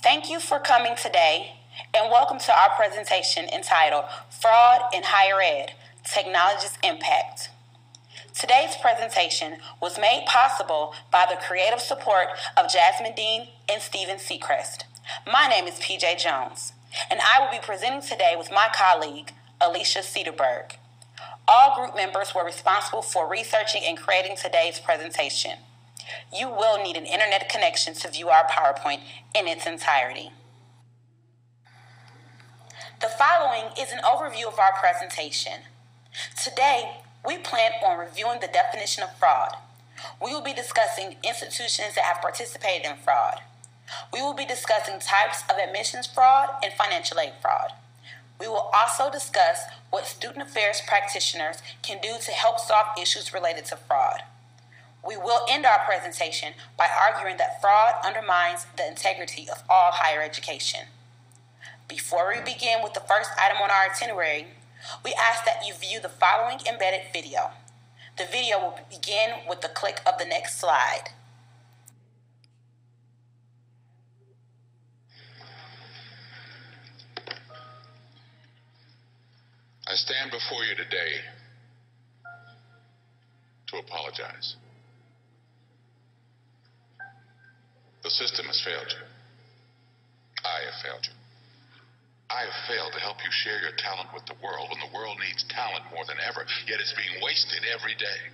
Thank you for coming today, and welcome to our presentation entitled Fraud in Higher Ed, Technology's Impact. Today's presentation was made possible by the creative support of Jasmine Dean and Stephen Seacrest. My name is PJ Jones, and I will be presenting today with my colleague, Alicia Cedarberg. All group members were responsible for researching and creating today's presentation. You will need an internet connection to view our PowerPoint in its entirety. The following is an overview of our presentation. Today, we plan on reviewing the definition of fraud. We will be discussing institutions that have participated in fraud. We will be discussing types of admissions fraud and financial aid fraud. We will also discuss what student affairs practitioners can do to help solve issues related to fraud. We will end our presentation by arguing that fraud undermines the integrity of all higher education. Before we begin with the first item on our itinerary, we ask that you view the following embedded video. The video will begin with the click of the next slide. I stand before you today to apologize. The system has failed you. I have failed you. I have failed to help you share your talent with the world when the world needs talent more than ever, yet it's being wasted every day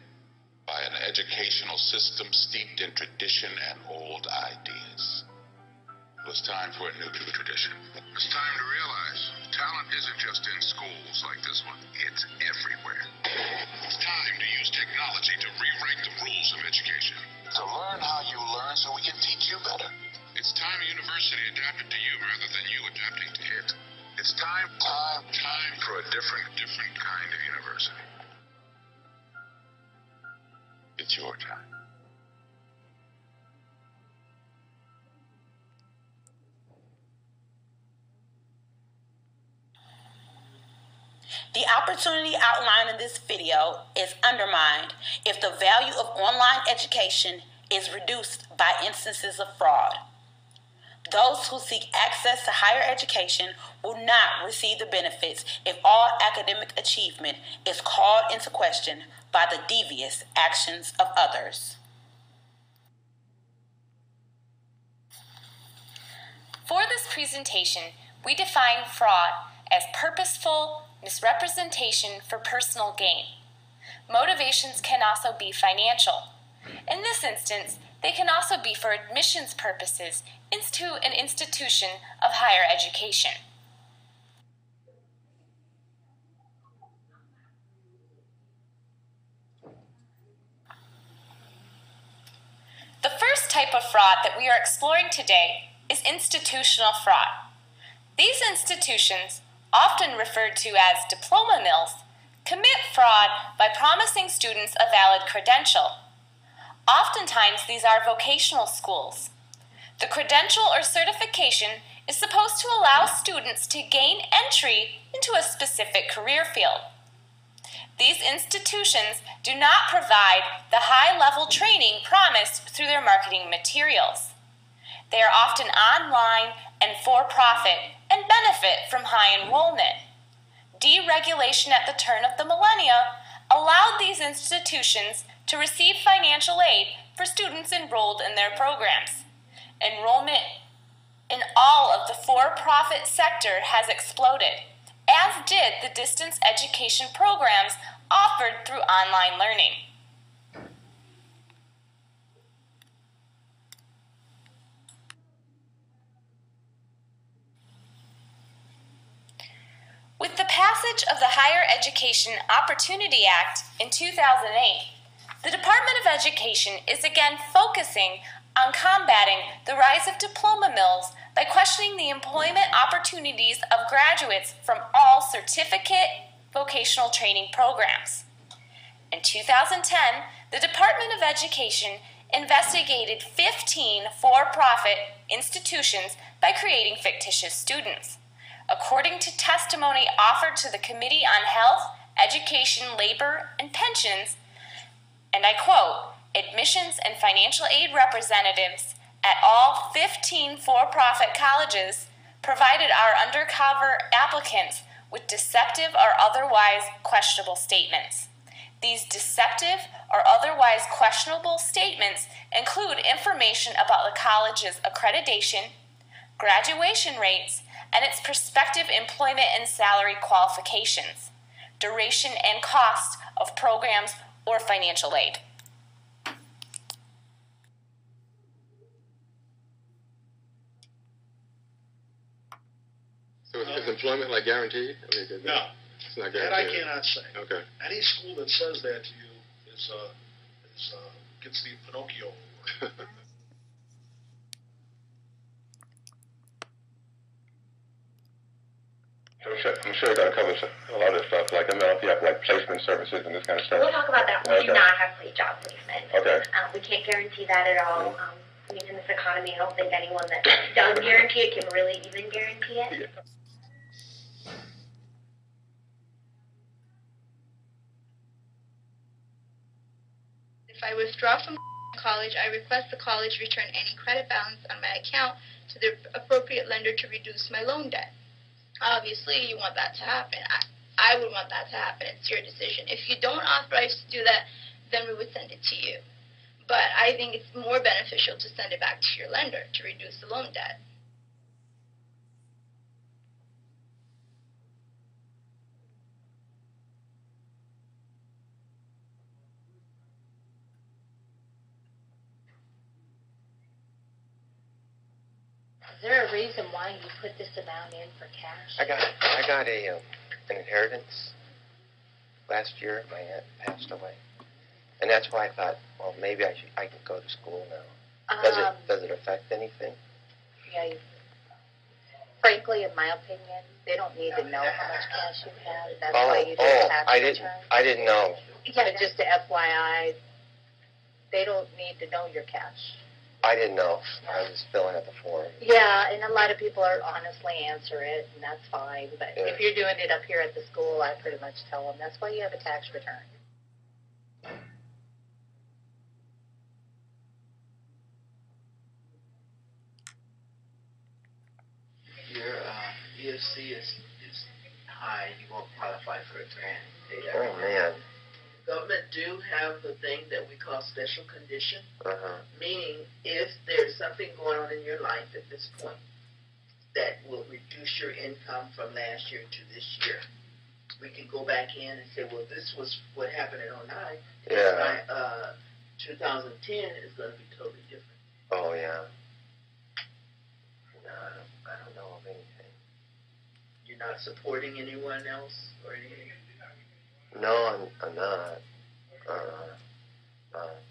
by an educational system steeped in tradition and old ideas. It was time for a new tradition. It's time to realize talent isn't just in schools like this one. It's everywhere. It's time to use technology to rewrite the rules of education. To learn how you learn so we can teach you better. It's time a university adapted to you rather than you adapting to it. It's time for a different kind of university. It's your time. The opportunity outlined in this video is undermined if the value of online education is reduced by instances of fraud. Those who seek access to higher education will not receive the benefits if all academic achievement is called into question by the devious actions of others. For this presentation, we define fraud as purposeful misrepresentation for personal gain. Motivations can also be financial. In this instance, they can also be for admissions purposes into an institution of higher education. The first type of fraud that we are exploring today is institutional fraud. These institutions, often referred to as diploma mills, commit fraud by promising students a valid credential. Oftentimes, these are vocational schools. The credential or certification is supposed to allow students to gain entry into a specific career field. These institutions do not provide the high-level training promised through their marketing materials. They are often online and for-profit and benefit from high enrollment. Deregulation at the turn of the millennia allowed these institutions to receive financial aid for students enrolled in their programs. Enrollment in all of the for-profit sector has exploded, as did the distance education programs offered through online learning. With the passage of the Higher Education Opportunity Act in 2008, the Department of Education is again focusing on combating the rise of diploma mills by questioning the employment opportunities of graduates from all certificate vocational training programs. In 2010, the Department of Education investigated 15 for-profit institutions by creating fictitious students. According to testimony offered to the Committee on Health, Education, Labor, and Pensions, and I quote, admissions and financial aid representatives at all 15 for-profit colleges provided our undercover applicants with deceptive or otherwise questionable statements. These deceptive or otherwise questionable statements include information about the college's accreditation, graduation rates, and its prospective employment and salary qualifications, duration and cost of programs or financial aid. So is employment like guaranteed? No. It's not That guaranteed. I cannot say. Okay. Any school that says that to you gets the Pinocchio award. I'm sure you're going to cover a lot of stuff, like I don't know if you have like placement services and this kind of stuff. We'll talk about that. We do not have job placement. Okay. We can't guarantee that at all. In this economy, I don't think anyone that does guarantee it can really even guarantee it. Yeah. If I withdraw from college, I request the college return any credit balance on my account to the appropriate lender to reduce my loan debt. Obviously, you want that to happen. I would want that to happen. It's your decision. If you don't authorize to do that, then we would send it to you. But I think it's more beneficial to send it back to your lender to reduce the loan debt. Is there a reason why you put this amount in for cash? I got an inheritance last year. My aunt passed away, and that's why I thought, well, maybe I can go to school now. Does it affect anything? Yeah. Frankly, in my opinion, they don't need to know how much cash you have. That's why you do a tax return. I didn't know. Yeah, just a FYI, they don't need to know your cash. I didn't know. I was filling out the form. Yeah, and a lot of people are honestly answer it, and that's fine. But Yeah. if you're doing it up here at the school, I pretty much tell them that's why you have a tax return. Your EFC is high, you won't qualify for a grant. Oh, man. Government do have the thing that we call special condition, Uh-huh. meaning if there's something going on in your life at this point that will reduce your income from last year to this year, we can go back in and say, well, this was what happened in '09. Yeah. 2010 is going to be totally different. Oh, yeah. No, I don't know of anything. You're not supporting anyone else or anything? No, I'm not.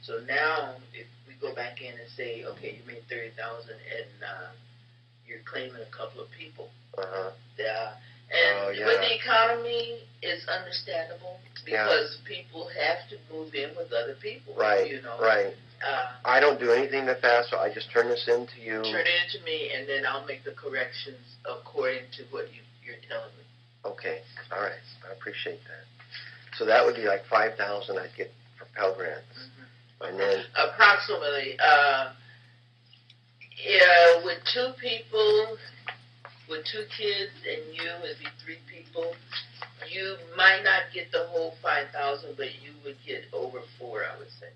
So now, if we go back in and say, okay, you made $30,000 and you're claiming a couple of people, Uh-huh. and yeah. with the economy, it's understandable because people have to move in with other people. Right, You know, right. I don't do anything that fast, so I just turn this in to you. turn it into me, and then I'll make the corrections according to what you're telling me. Okay, all right. I appreciate that. So that would be like $5,000 I'd get for Pell Grants. Mm-hmm. And then, Approximately, with two people, with two kids and you, it'd be three people. You might not get the whole 5,000, but you would get over 4, I would say.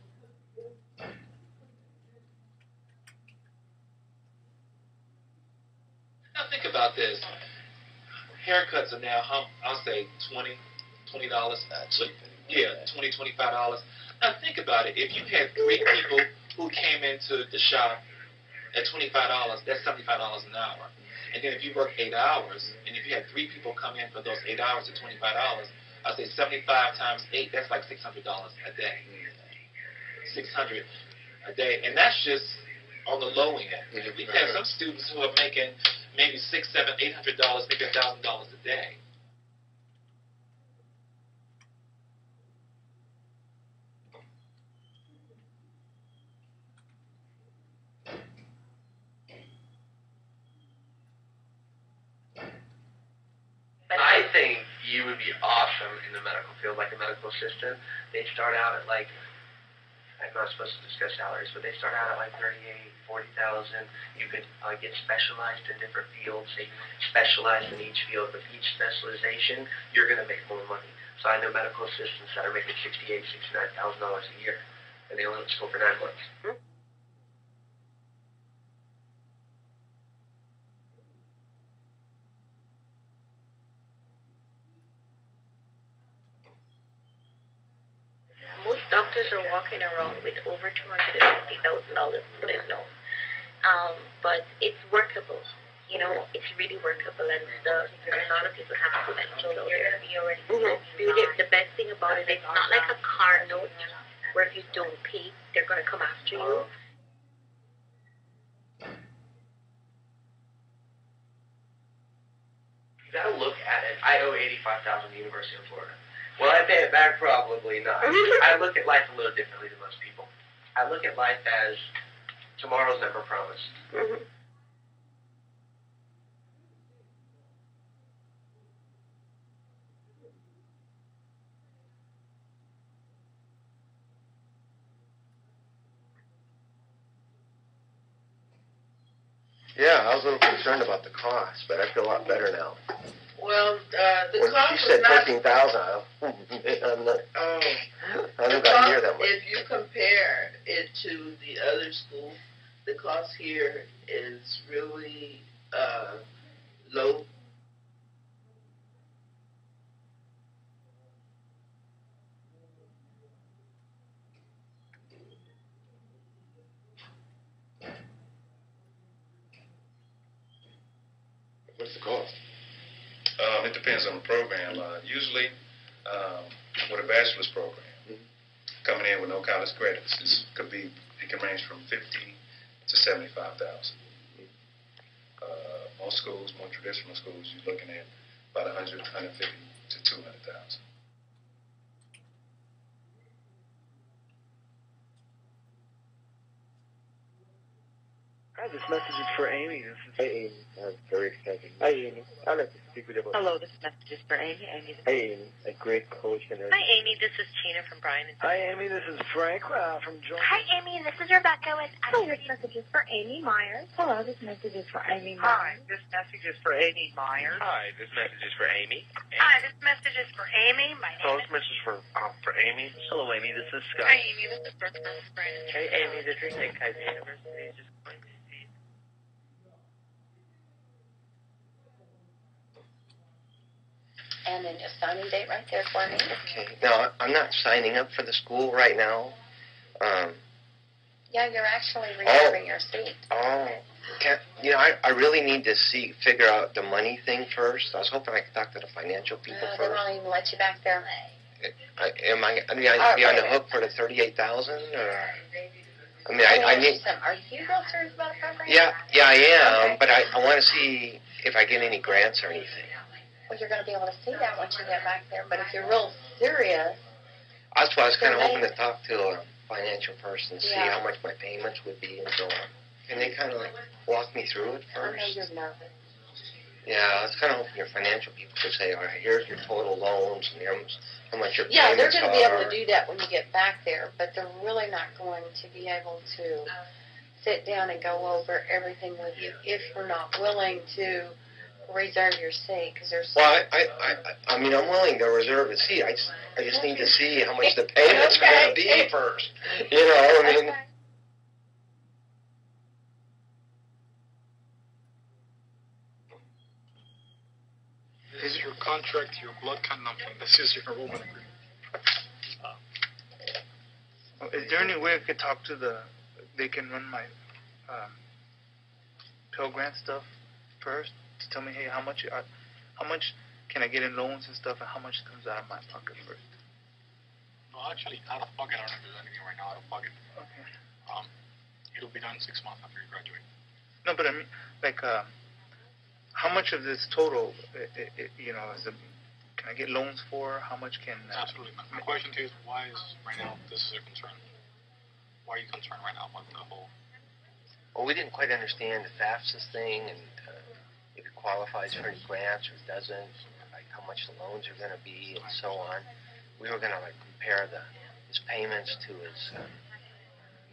Now think about this. Haircuts are now, I'll say $20. Yeah, $20, $25. Now think about it. If you had 3 people who came into the shop at $25, that's $75 an hour. And then if you work 8 hours, and if you had 3 people come in for those 8 hours at $25, I'd say 75 times 8, that's like $600 a day. $600 a day. And that's just on the low end. We've had some students who are making maybe $600, $700, $800, maybe $1,000 a day. I think you would be awesome in the medical field, like a medical assistant. They start out at like, I not supposed to discuss salaries, but they start out at like 38, 40,000. You can get specialized in different fields. They specialize in each field. With each specialization, you're going to make more money. So I know medical assistants that are making $68,000, $69,000 a year, and they only went to school for 9 months. Most doctors are walking around with over $250,000 student loan. But it's workable. You know, it's really workable, and a lot of people have potential out there. The best thing about it, it's not like a car note where if you don't pay, they're going to come after you. You got to look at it. I owe $85,000 to the University of Florida. Will I pay it back? Probably not. I look at life a little differently than most people. I look at life as tomorrow's never promised. Yeah, I was a little concerned about the cost, but I feel a lot better now. Well, the When cost she was said not... 13,000, I don't got near that much. If you compare it to the other school, the cost here is really low. What's the cost? It depends on the program. Usually, with a bachelor's program, coming in with no college credits, it can range from 50 to 75,000. Most schools, more traditional schools, you're looking at about 100, 150 to 200,000. Hi, this message is for Amy. Hey, Amy. I'm very excited. Hi, Amy. I'd like to speak with you about... Hello, this message is for Amy. Hey, Amy. A great coach and Hi, Amy. This is Tina from Brian. Hi, Amy. This is Frank from Georgia. Hi, Amy. This is Rebecca with... Hello, this message is for Amy Myers. Hello, this message is for Amy Myers. Hi, this message is for Amy Myers. Hi, this message is for Amy. Hi, this message is for Amy. My name is... message for Amy. Hello, Amy. This is Scott. Hi, Amy. This is Brooke from Brandon. Hey, Amy. This is Nick Kaiser University. Just going to see... And then a signing date right there for me. Okay. Now, I'm not signing up for the school right now. Yeah, you're actually reserving your seat. I really need to figure out the money thing first. I was hoping I could talk to the financial people They first. won't even let you back there. Am I be on the hook for the 38,000 or? I mean, I need. Are you real serious about a program? Yeah, I am. Okay. But I want to see if I get any grants or anything. Well, you're going to be able to see that once you get back there. But if you're real serious, That's why I was kind of hoping to talk to a financial person, see Yeah. how much my payments would be and so on. Can they kind of like walk me through it I know first? you're nervous. Yeah, I was kind of hoping your financial people could say, all right, here's your total loans and here's how much your Yeah, they're payments going to be able are. to do that when you get back there, but they're really not going to be able to sit down and go over everything with you if you're not willing to reserve your seat, because there's... Well, I mean, I'm willing to reserve a seat. I just need to see how much the payments are going to be first. You know, I mean... This is your contract, your blood count number. This is your enrollment agreement. Is there any way I could talk to they can run my Pell Grant stuff first to tell me, hey, how much can I get in loans and stuff, and how much comes out of my pocket first? No, actually, out of pocket, I don't do anything right now out of pocket. Okay. It'll be done 6 months after you graduate. No, but I mean, like, how much of this total, can I get loans for? How much can... Absolutely. My question to you is, why is right now this is a concern? Why are you concerned right now about the whole... Well, we didn't quite understand the FAFSA thing and if it qualifies for any grants or doesn't, like how much the loans are going to be and so on. We were going to like compare his payments to his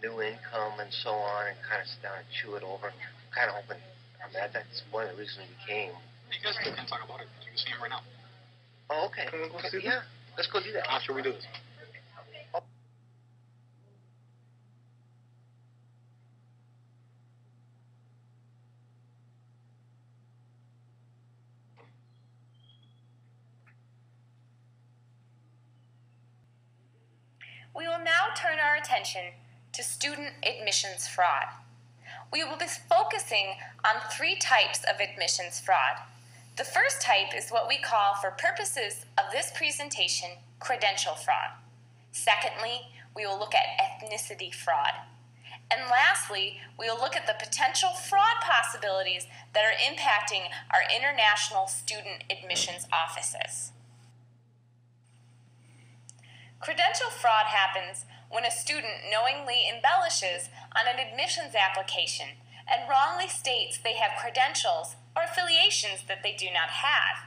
new income and so on, and kind of sit down and chew it over. Kind of hoping. I mean, that's one of the reasons we came. You guys can talk about it. You can see him right now. Oh, okay. Yeah, let's go do that. How should we do this? We will now turn our attention to student admissions fraud. We will be focusing on 3 types of admissions fraud. The first type is what we call, for purposes of this presentation, credential fraud. Secondly, we will look at ethnicity fraud. And lastly, we will look at the potential fraud possibilities that are impacting our international student admissions offices. Credential fraud happens when a student knowingly embellishes on an admissions application and wrongly states they have credentials or affiliations that they do not have.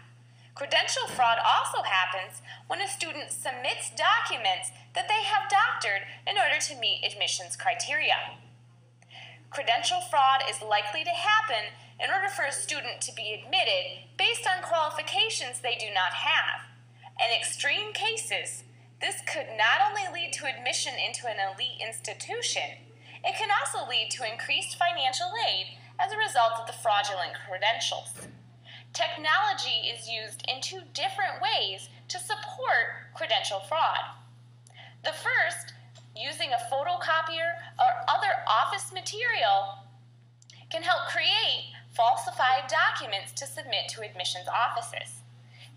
Credential fraud also happens when a student submits documents that they have doctored in order to meet admissions criteria. Credential fraud is likely to happen in order for a student to be admitted based on qualifications they do not have. In extreme cases, this could not only lead to admission into an elite institution, it can also lead to increased financial aid as a result of the fraudulent credentials. Technology is used in 2 different ways to support credential fraud. The first, using a photocopier or other office material, can help create falsified documents to submit to admissions offices.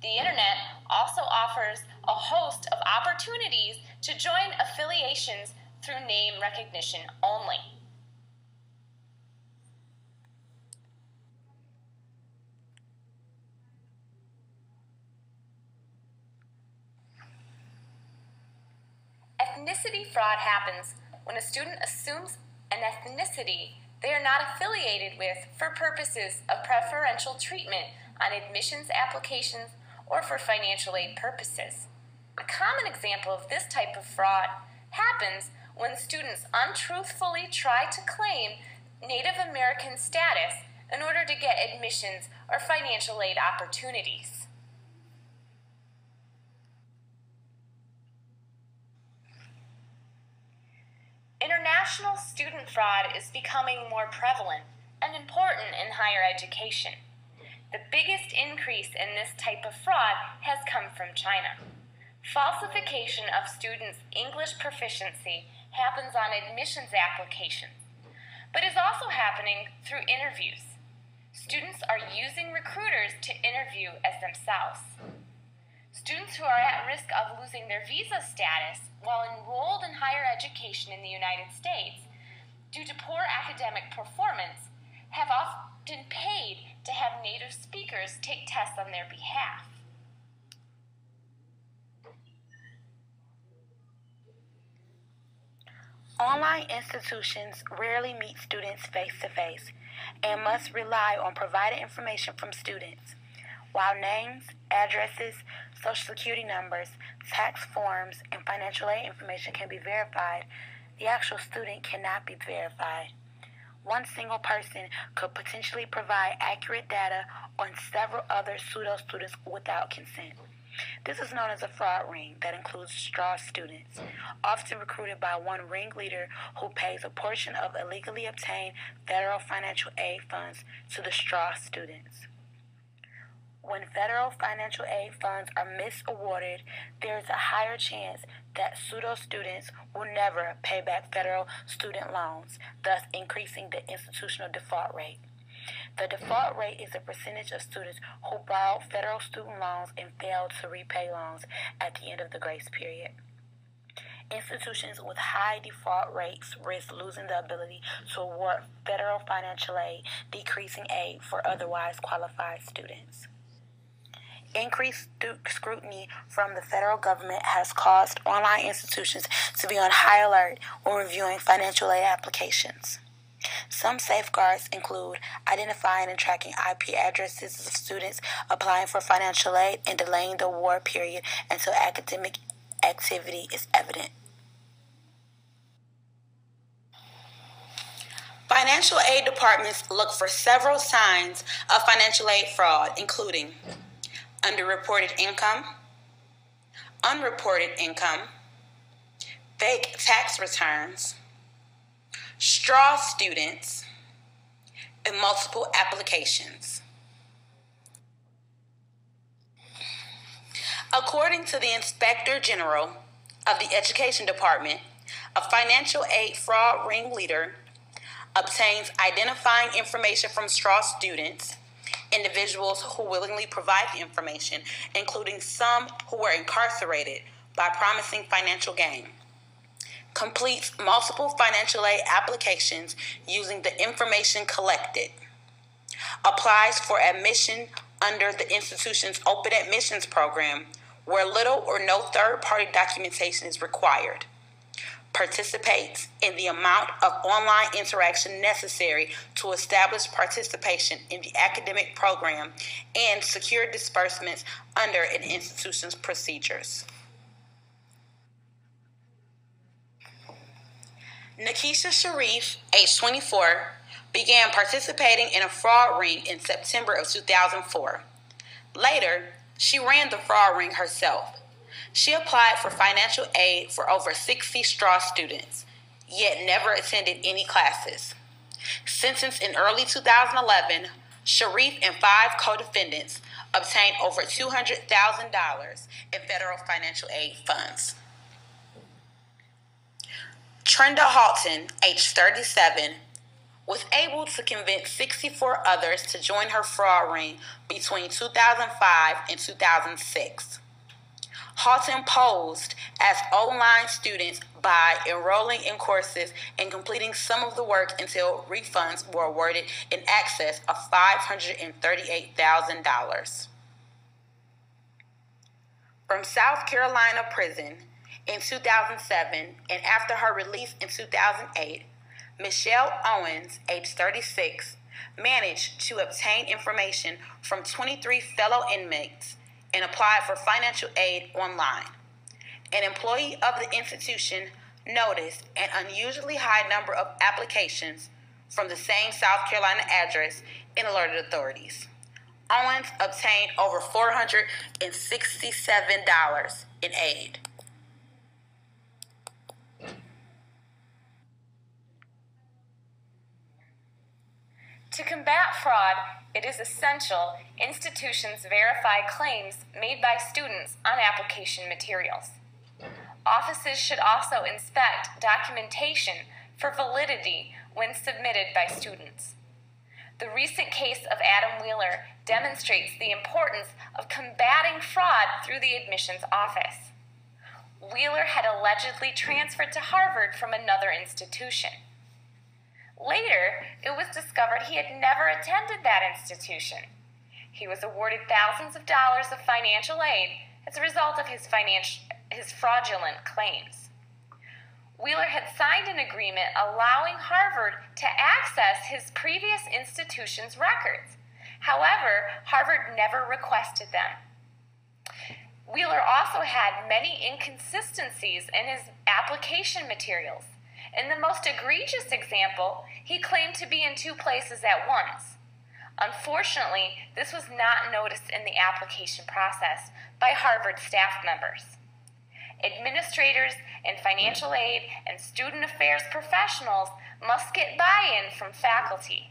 The internet also offers a host of opportunities to join affiliations through name recognition only. Ethnicity fraud happens when a student assumes an ethnicity they are not affiliated with for purposes of preferential treatment on admissions applications or for financial aid purposes. A common example of this type of fraud happens when students untruthfully try to claim Native American status in order to get admissions or financial aid opportunities. International student fraud is becoming more prevalent and important in higher education. The biggest increase in this type of fraud has come from China. Falsification of students' English proficiency happens on admissions applications, but is also happening through interviews. Students are using recruiters to interview as themselves. Students who are at risk of losing their visa status while enrolled in higher education in the United States due to poor academic performance have often paid to have native speakers take tests on their behalf. Online institutions rarely meet students face-to-face and must rely on provided information from students. While names, addresses, social security numbers, tax forms, and financial aid information can be verified, the actual student cannot be verified. One single person could potentially provide accurate data on several other pseudo-students without consent. This is known as a fraud ring that includes straw students, often recruited by one ringleader who pays a portion of illegally obtained federal financial aid funds to the straw students. When federal financial aid funds are misawarded, there is a higher chance that pseudo-students will never pay back federal student loans, thus increasing the institutional default rate. The default rate is the percentage of students who borrowed federal student loans and failed to repay loans at the end of the grace period. Institutions with high default rates risk losing the ability to award federal financial aid, decreasing aid for otherwise qualified students. Increased scrutiny from the federal government has caused online institutions to be on high alert when reviewing financial aid applications. Some safeguards include identifying and tracking IP addresses of students applying for financial aid and delaying the award period until academic activity is evident. Financial aid departments look for several signs of financial aid fraud, including underreported income, unreported income, fake tax returns, straw students, and multiple applications. According to the Inspector General of the Education Department, a financial aid fraud ringleader obtains identifying information from straw students, individuals who willingly provide the information, including some who were incarcerated, by promising financial gain, completes multiple financial aid applications using the information collected, applies for admission under the institution's open admissions program where little or no third-party documentation is required, participates in the amount of online interaction necessary to establish participation in the academic program, and secure disbursements under an institution's procedures. Nakisha Sharif, age 24, began participating in a fraud ring in September of 2004. Later, she ran the fraud ring herself. She applied for financial aid for over 60 straw students, yet never attended any classes. Sentenced in early 2011, Sharif and 5 co-defendants obtained over $200,000 in federal financial aid funds. Trenda Halton, age 37, was able to convince 64 others to join her fraud ring between 2005 and 2006. Halton posed as online students by enrolling in courses and completing some of the work until refunds were awarded in excess of $538,000. From South Carolina prison in 2007 and after her release in 2008, Michelle Owens, age 36, managed to obtain information from 23 fellow inmates and applied for financial aid online. An employee of the institution noticed an unusually high number of applications from the same South Carolina address and alerted authorities. Owens obtained over $467 in aid. To combat fraud, it is essential institutions verify claims made by students on application materials. Offices should also inspect documentation for validity when submitted by students. The recent case of Adam Wheeler demonstrates the importance of combating fraud through the admissions office. Wheeler had allegedly transferred to Harvard from another institution. Later, it was discovered he had never attended that institution. He was awarded thousands of dollars of financial aid as a result of his fraudulent claims. Wheeler had signed an agreement allowing Harvard to access his previous institution's records. However, Harvard never requested them. Wheeler also had many inconsistencies in his application materials. In the most egregious example, he claimed to be in 2 places at once. Unfortunately, this was not noticed in the application process by Harvard staff members. Administrators and financial aid and student affairs professionals must get buy-in from faculty.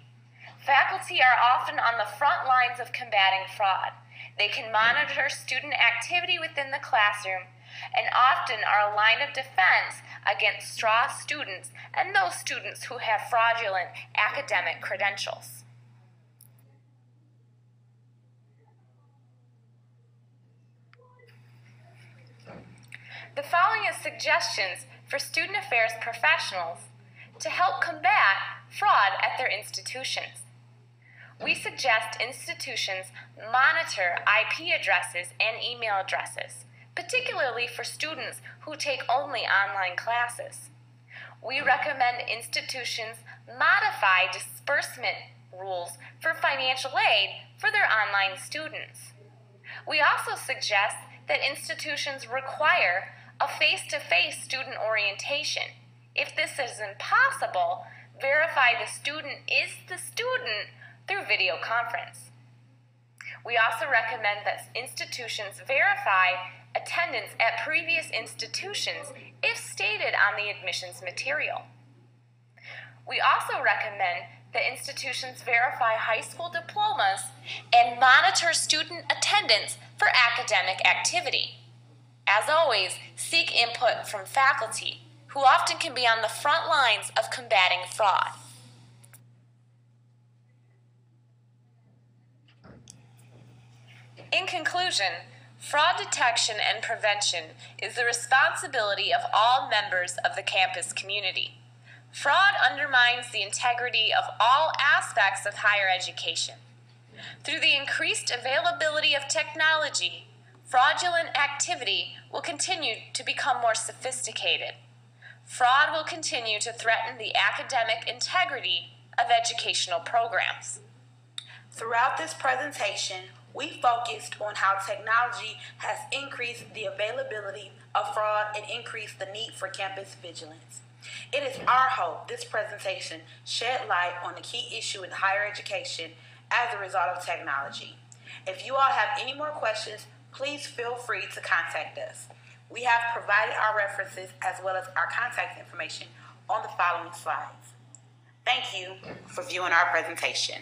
Faculty are often on the front lines of combating fraud. They can monitor student activity within the classroom and often are a line of defense against straw students and those students who have fraudulent academic credentials. The following is suggestions for student affairs professionals to help combat fraud at their institutions. We suggest institutions monitor IP addresses and email addresses, particularly for students who take only online classes. We recommend institutions modify disbursement rules for financial aid for their online students. We also suggest that institutions require a face-to-face student orientation. If this is impossible, verify the student is the student through video conference. We also recommend that institutions verify attendance at previous institutions if stated on the admissions material. We also recommend that institutions verify high school diplomas and monitor student attendance for academic activity. As always, seek input from faculty, who often can be on the front lines of combating fraud. In conclusion, fraud detection and prevention is the responsibility of all members of the campus community. Fraud undermines the integrity of all aspects of higher education. Through the increased availability of technology, fraudulent activity will continue to become more sophisticated. Fraud will continue to threaten the academic integrity of educational programs. Throughout this presentation, we focused on how technology has increased the availability of fraud and increased the need for campus vigilance. It is our hope this presentation shed light on the key issue in higher education as a result of technology. If you all have any more questions, please feel free to contact us. We have provided our references as well as our contact information on the following slides. Thank you for viewing our presentation.